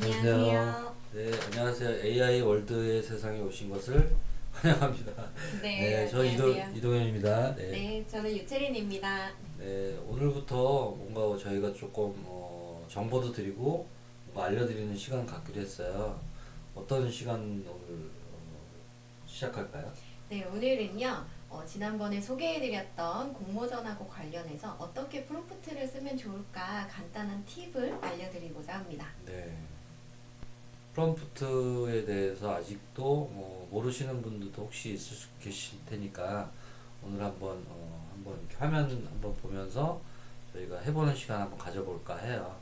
안녕하세요. 네, 안녕하세요. AI 월드의 세상에 오신 것을 환영합니다. 네, 저 안녕하세요. 이동현입니다. 네, 네, 저는 유채린입니다. 네, 오늘부터 뭔가 저희가 조금 정보도 드리고 뭔가 알려드리는 시간 갖기로 했어요. 어떤 시간 오늘 시작할까요? 네, 오늘은요, 지난번에 소개해드렸던 공모전하고 관련해서 어떻게 프롬프트를 쓰면 좋을까 간단한 팁을 알려드리고자 합니다. 네, 프롬프트에 대해서 아직도 모르시는 분들도 혹시 계실 테니까 오늘 한번 이렇게 화면 한번 보면서 저희가 해보는 시간 한번 가져볼까 해요.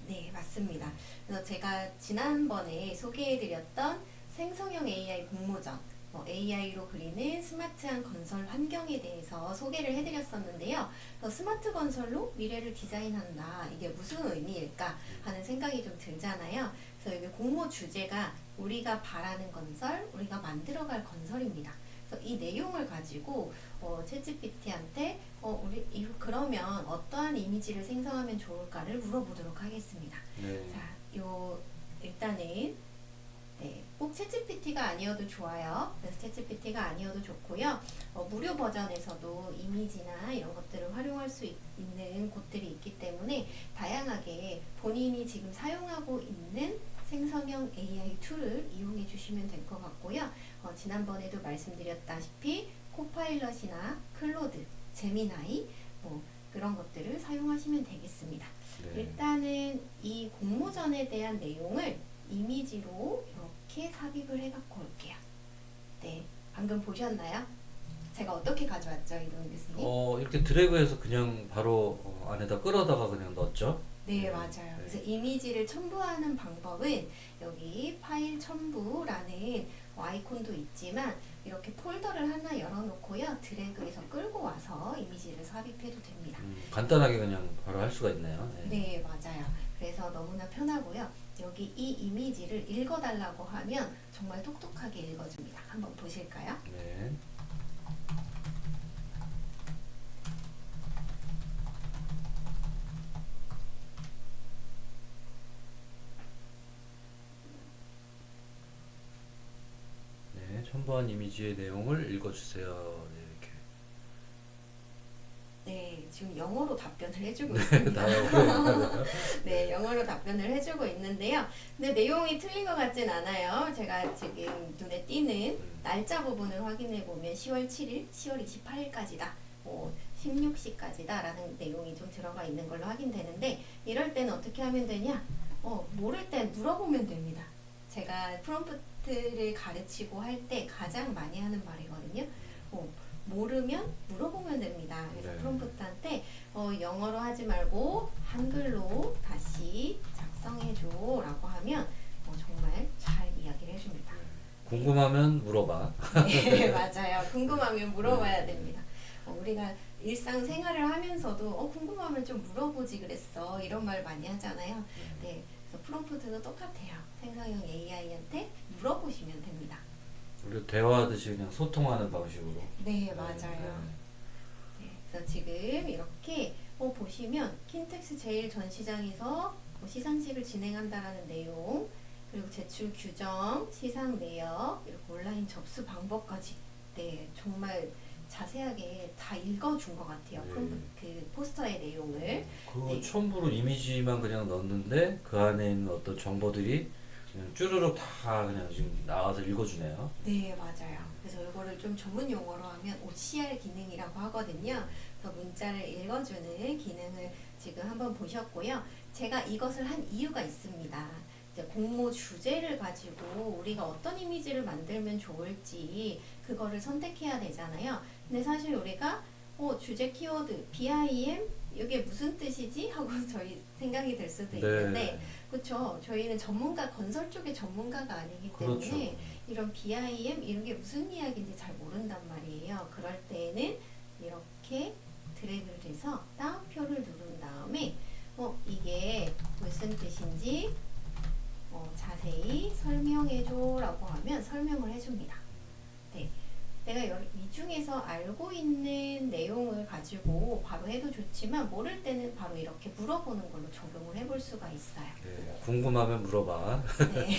네, 맞습니다. 그래서 제가 지난번에 소개해드렸던 생성형 AI 공모전, AI로 그리는 스마트한 건설 환경에 대해서 소개를 해드렸었는데요. 스마트 건설로 미래를 디자인한다. 이게 무슨 의미일까 하는 생각이 좀 들잖아요. 그래서 여기 공모 주제가 우리가 바라는 건설, 우리가 만들어갈 건설입니다. 그래서 이 내용을 가지고 챗GPT한테 그러면 어떠한 이미지를 생성하면 좋을까를 물어보도록 하겠습니다. 네. 자, 일단은 네, 꼭 챗GPT가 아니어도 좋아요. 그래서 챗GPT가 아니어도 좋고요. 무료 버전에서도 이미지나 이런 것들을 활용할 수 있는 곳들이 있기 때문에 다양하게 본인이 지금 사용하고 있는 생성형 AI 툴을 이용해 주시면 될 것 같고요. 지난번에도 말씀드렸다시피 코파일럿이나 클로드, 제미나이 그런 것들을 사용하시면 되겠습니다. 네. 일단은 이 공모전에 대한 내용을 이미지로 이렇게 삽입을 해갖고 올게요. 네, 방금 보셨나요? 제가 어떻게 가져왔죠, 이동희 교수님? 이렇게 드래그해서 그냥 바로 안에다 끌어다가 그냥 넣었죠. 네, 맞아요. 그래서 이미지를 첨부하는 방법은 여기 파일 첨부라는 아이콘도 있지만 이렇게 폴더를 하나 열어놓고요. 드래그해서 끌고 와서 이미지를 삽입해도 됩니다. 간단하게 그냥 바로 할 수가 있네요. 네, 맞아요. 그래서 너무나 편하고요. 여기 이 이미지를 읽어달라고 하면 정말 똑똑하게 읽어줍니다. 한번 보실까요? 네. 네, 첨부한 이미지의 내용을 읽어주세요. 네, 이렇게. 네, 지금 영어로 답변을 해주고 있습니다. 다 영어로. 네, 영어로 답변을 해주고 있는데요. 근데 내용이 틀린 것 같진 않아요. 제가 지금 눈에 띄는 날짜 부분을 확인해 보면 10월 7일, 10월 28일까지다. 16시까지다 라는 내용이 좀 들어가 있는 걸로 확인되는데 이럴 때는 어떻게 하면 되냐? 모를 땐 물어보면 됩니다. 제가 프롬프트를 가르치고 할 때 가장 많이 하는 말이거든요. 모르면 물어보면 됩니다. 그래서 네. 프롬프트한테 영어로 하지 말고 한글로 다시 작성해줘 라고 하면 정말 잘 이야기를 해줍니다. 궁금하면 물어봐. 네, 맞아요. 궁금하면 물어봐야 됩니다. 우리가 일상생활을 하면서도 궁금하면 좀 물어보지 그랬어 이런 말 많이 하잖아요. 네, 그래서 프롬프트도 똑같아요. 생성형 AI한테 물어보시면 됩니다. 우리 대화하듯이 그냥 소통하는 방식으로. 네, 맞아요. 네, 그래서 지금 이렇게 보시면 킨텍스 제일 전 시장에서 시상식을 진행한다라는 내용, 그리고 제출 규정, 시상 내역, 이렇게 온라인 접수 방법까지 네, 정말 자세하게 다 읽어준 것 같아요. 네. 그 포스터의 내용을. 그 네. 첨부로 이미지만 그냥 넣었는데 그 안에 있는 어떤 정보들이 그냥 쭈르륵 다 그냥 지금 나와서 읽어주네요. 네, 맞아요. 그래서 이거를 좀 전문 용어로 하면 OCR 기능이라고 하거든요. 그래서 문자를 읽어주는 기능을 지금 한번 보셨고요. 제가 이것을 한 이유가 있습니다. 이제 공모 주제를 가지고 우리가 어떤 이미지를 만들면 좋을지 그거를 선택해야 되잖아요. 근데 사실 우리가 주제 키워드 BIM 이게 무슨 뜻이지? 하고 저희 생각이 들 수도 있는데 그렇죠. 저희는 건설 쪽의 전문가가 아니기 때문에 그렇죠. 이런 BIM 이런 게 무슨 이야기인지 잘 모른단 말이에요. 그럴 때는 이렇게 드래그를 해서 따옴표를 누른 다음에 이게 무슨 뜻인지 자세히 설명해줘 라고 하면 설명을 해줍니다. 네. 내가 이 중에서 알고 있는 내용을 가지고 바로 해도 좋지만 모를 때는 바로 이렇게 물어보는 걸로 적용을 해볼 수가 있어요. 네, 궁금하면 물어봐. 네.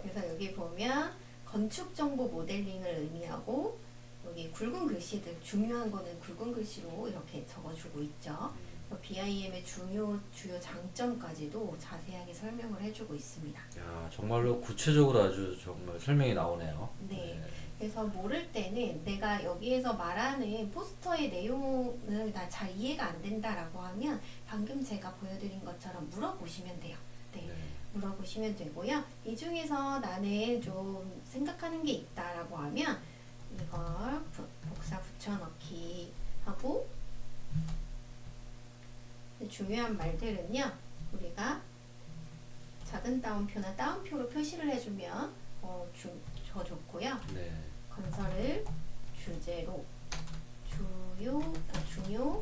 그래서 여기 보면 건축 정보 모델링을 의미하고 여기 굵은 글씨들 중요한 거는 굵은 글씨로 이렇게 적어주고 있죠. BIM의 주요 장점까지도 자세하게 설명을 해주고 있습니다. 야, 정말로 구체적으로 아주 정말 설명이 나오네요. 네. 그래서 모를 때는 내가 여기에서 말하는 포스터의 내용을 나 잘 이해가 안 된다라고 하면 방금 제가 보여드린 것처럼 물어보시면 돼요. 네. 네. 물어보시면 되고요. 이 중에서 나는 좀 생각하는 게 있다라고 하면 이걸 복사 붙여넣기 하고 중요한 말들은요. 우리가 작은 따옴표나 따옴표로 표시를 해주면 더 좋고요. 네. 건설을 주제로 중요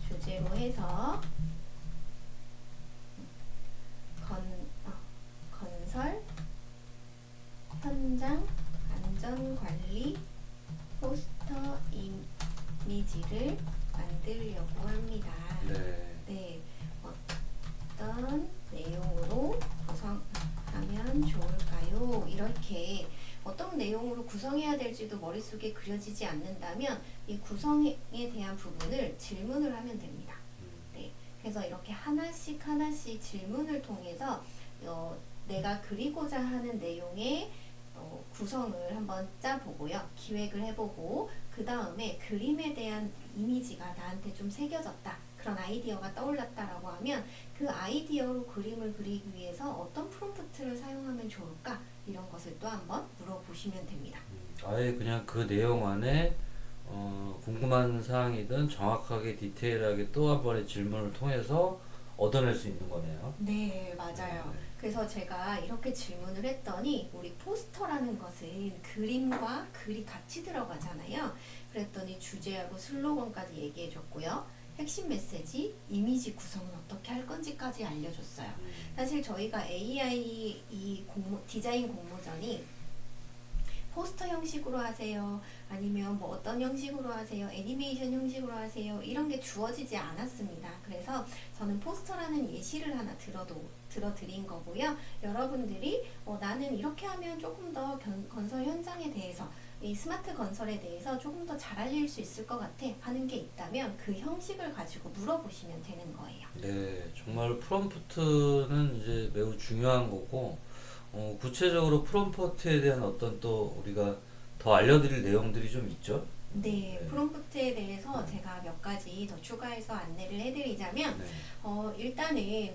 주제로 해서 건설 현장 안전관리 포스터 이미지를 만들려고 합니다. 네. 네, 어떤 내용으로 구성하면 좋을까요? 이렇게 어떤 내용으로 구성해야 될지도 머릿속에 그려지지 않는다면 이 구성에 대한 부분을 질문을 하면 됩니다. 네, 그래서 이렇게 하나씩 질문을 통해서 내가 그리고자 하는 내용의 구성을 한번 짜보고요. 기획을 해보고 그 다음에 그림에 대한 이미지가 나한테 좀 새겨졌다. 그런 아이디어가 떠올랐다라고 하면 그 아이디어로 그림을 그리기 위해서 어떤 프롬프트를 사용하면 좋을까? 이런 것을 또 한번 물어보시면 됩니다. 아예 그냥 그 내용 안에 궁금한 사항이든 정확하게 디테일하게 또 한 번의 질문을 통해서 얻어낼 수 있는 거네요. 네, 맞아요. 네. 그래서 제가 이렇게 질문을 했더니 우리 포스터라는 것은 그림과 글이 같이 들어가잖아요. 그랬더니 주제하고 슬로건까지 얘기해줬고요. 핵심 메시지, 이미지 구성은 어떻게 할 건지까지 알려줬어요. 사실 저희가 AI 디자인 공모전이 포스터 형식으로 하세요. 아니면 뭐 어떤 형식으로 하세요. 애니메이션 형식으로 하세요. 이런 게 주어지지 않았습니다. 그래서 저는 포스터라는 예시를 하나 들어드린 거고요. 여러분들이 나는 이렇게 하면 조금 더 건설 현장에 대해서 이 스마트 건설에 대해서 조금 더 잘 알릴 수 있을 것 같아 하는 게 있다면 그 형식을 가지고 물어보시면 되는 거예요. 네, 정말 프롬프트는 이제 매우 중요한 거고, 구체적으로 프롬프트에 대한 어떤 또 우리가 더 알려드릴 내용들이 좀 있죠? 네, 네. 프롬프트에 대해서 제가 몇 가지 더 추가해서 안내를 해드리자면 네. 일단은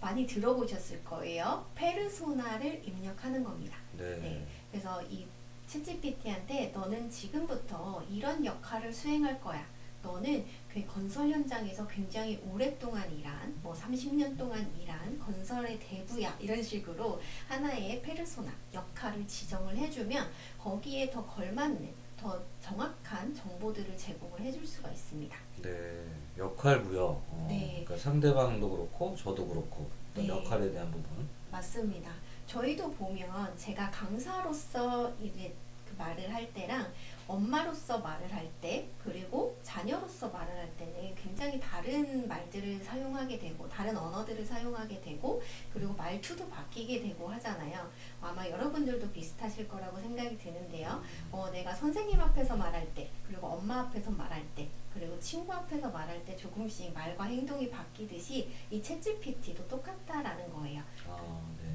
많이 들어보셨을 거예요. 페르소나를 입력하는 겁니다. 네. 네, 그래서 이 챗GPT한테 너는 지금부터 이런 역할을 수행할 거야. 너는 그 건설 현장에서 굉장히 오랫동안 일한, 뭐 30년 동안 일한 건설의 대부야. 이런 식으로 하나의 페르소나, 역할을 지정을 해주면 거기에 더 걸맞는, 더 정확한 정보들을 제공을 해줄 수가 있습니다. 네, 역할 부여. 네. 그러니까 상대방도 그렇고 저도 그렇고 또 네. 역할에 대한 부분. 맞습니다. 저희도 보면 제가 강사로서 이제 그 말을 할 때랑 엄마로서 말을 할 때, 그리고 자녀로서 말을 할 때는 굉장히 다른 말들을 사용하게 되고, 다른 언어들을 사용하게 되고, 그리고 말투도 바뀌게 되고 하잖아요. 아마 여러분들도 비슷하실 거라고 생각이 드는데요. 내가 선생님 앞에서 말할 때, 그리고 엄마 앞에서 말할 때, 그리고 친구 앞에서 말할 때 조금씩 말과 행동이 바뀌듯이 이 챗GPT도 똑같다라는 거예요. 아, 네.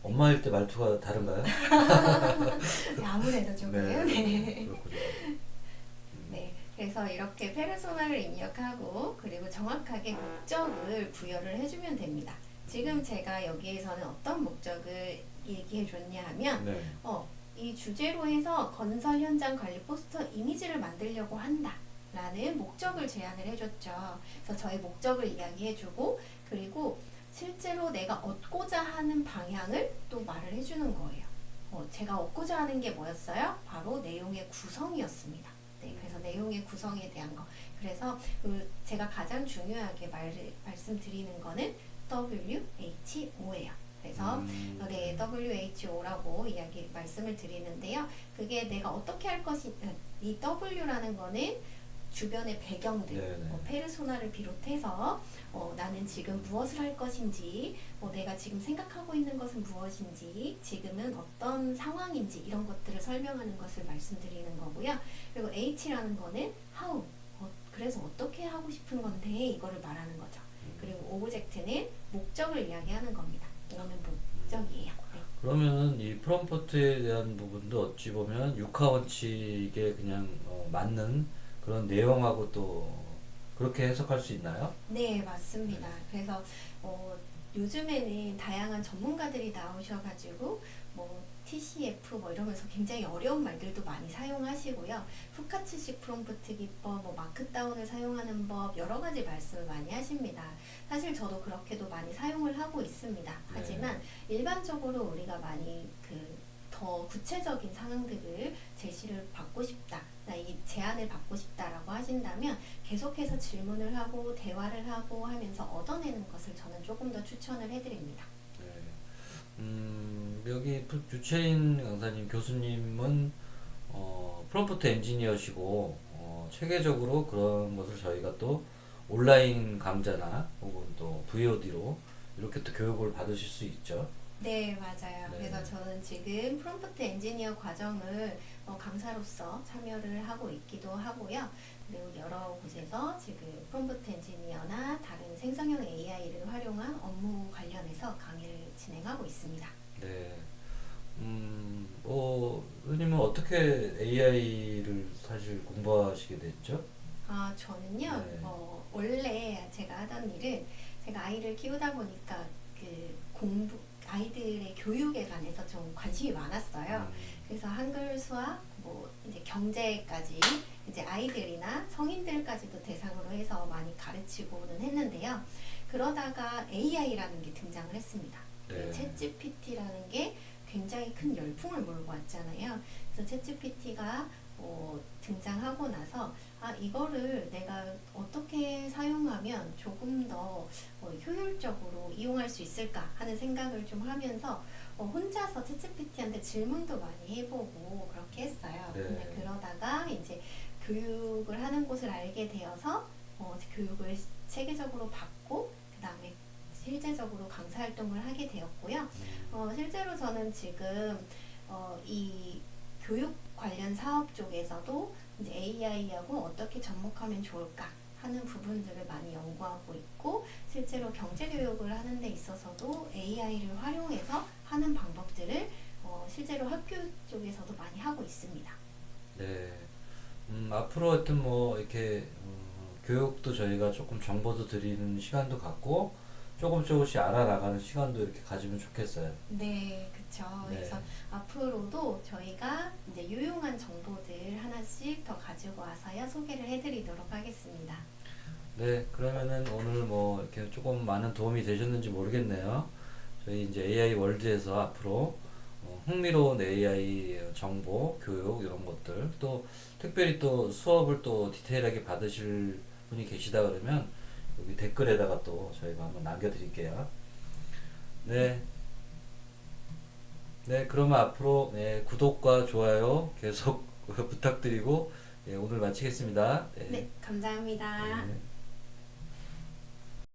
엄마일 때 말투가 다른가요? 아무래도 조금요. 네. 그렇군요. 네. 그래서 이렇게 페르소나를 입력하고 그리고 정확하게 목적을 부여를 해주면 됩니다. 지금 제가 여기에서는 어떤 목적을 얘기해 줬냐 하면 네. 이 주제로 해서 건설 현장 관리 포스터 이미지를 만들려고 한다. 라는 목적을 제안을 해줬죠. 그래서 저의 목적을 이야기해주고 그리고 실제로 내가 얻고자 하는 방향을 또 말을 해주는 거예요. 제가 얻고자 하는 게 뭐였어요? 바로 내용의 구성이었습니다. 네, 그래서 내용의 구성에 대한 거. 그래서 제가 가장 중요하게 말씀드리는 거는 WHO예요. 그래서 네, WHO라고 말씀을 드리는데요. 그게 내가 어떻게 할 것이, 이 W라는 거는 주변의 배경들, 네네. 페르소나를 비롯해서 나는 지금 무엇을 할 것인지, 내가 지금 생각하고 있는 것은 무엇인지, 지금은 어떤 상황인지 이런 것들을 설명하는 것을 말씀드리는 거고요. 그리고 H라는 거는 how, 그래서 어떻게 하고 싶은 건데 이거를 말하는 거죠. 그리고 오브젝트는 목적을 이야기하는 겁니다. 오는 목적이에요. 네. 그러면 이 프롬프트에 대한 부분도 어찌 보면 육하 원칙에 그냥 맞는 그런 내용하고 또 그렇게 해석할 수 있나요? 네, 맞습니다. 그래서 요즘에는 다양한 전문가들이 나오셔가지고 TCF 이러면서 굉장히 어려운 말들도 많이 사용하시고요. 후카츠식 프롬프트 기법, 마크다운을 사용하는 법 여러 가지 말씀을 많이 하십니다. 사실 저도 그렇게도 많이 사용을 하고 있습니다. 하지만 일반적으로 우리가 많이 더 구체적인 상황들을 제시를 받고 싶다, 이 제안을 받고 싶다라고 하신다면 계속해서 질문을 하고 대화를 하고 하면서 얻어내는 것을 저는 조금 더 추천을 해드립니다. 여기 유채인 강사님 교수님은 프롬프트 엔지니어시고 체계적으로 그런 것을 저희가 또 온라인 강좌나 혹은 또 VOD로 이렇게 또 교육을 받으실 수 있죠. 네, 맞아요. 네. 그래서 저는 지금 프롬프트 엔지니어 과정을 강사로서 참여를 하고 있기도 하고요. 그리고 여러 곳에서 지금 프롬프트 엔지니어나 다른 생성형 AI를 활용한 업무 관련해서 강의를 진행하고 있습니다. 네. 선생님은 어떻게 AI를 사실 공부하시게 됐죠? 저는요, 네. 원래 제가 하던 일은 제가 아이를 키우다 보니까 아이들의 교육에 관해서 좀 관심이 많았어요. 그래서 한글, 수학, 이제 경제까지 이제 아이들이나 성인들까지도 대상으로 해서 많이 가르치고는 했는데요. 그러다가 AI라는 게 등장을 했습니다. 네. 챗GPT라는 게 굉장히 큰 열풍을 몰고 왔잖아요. 그래서 챗GPT가 등장하고 나서 이거를 내가 어떻게 사용하면 조금 더 효율적으로 이용할 수 있을까 하는 생각을 좀 하면서 혼자서 챗GPT한테 질문도 많이 해보고 그렇게 했어요. 네. 근데 그러다가 이제 교육을 하는 곳을 알게 되어서 교육을 체계적으로 받고 그 다음에 실제적으로 강사 활동을 하게 되었고요. 실제로 저는 지금 이 교육 관련 사업 쪽에서도 이제 AI하고 어떻게 접목하면 좋을까 하는 부분들을 많이 연구하고 있고, 실제로 경제 교육을 하는 데 있어서도 AI를 활용해서 하는 방법들을 실제로 학교 쪽에서도 많이 하고 있습니다. 네. 앞으로 하여튼 이렇게 교육도 저희가 조금 정보도 드리는 시간도 갖고 조금씩 알아나가는 시간도 이렇게 가지면 좋겠어요. 네, 그쵸. 네. 그래서 앞으로도 저희가 이제 유용한 정보들 하나씩 더 가지고 와서요 소개를 해드리도록 하겠습니다. 네, 그러면은 오늘 이렇게 조금 많은 도움이 되셨는지 모르겠네요. 저희 이제 AI 월드에서 앞으로 흥미로운 AI 정보, 교육 이런 것들 또 특별히 또 수업을 또 디테일하게 받으실 분이 계시다 그러면 여기 댓글에다가 또 저희가 한번 남겨드릴게요. 네, 네, 그러면 앞으로 구독과 좋아요 계속 부탁드리고 오늘 마치겠습니다. 네, 감사합니다. 네.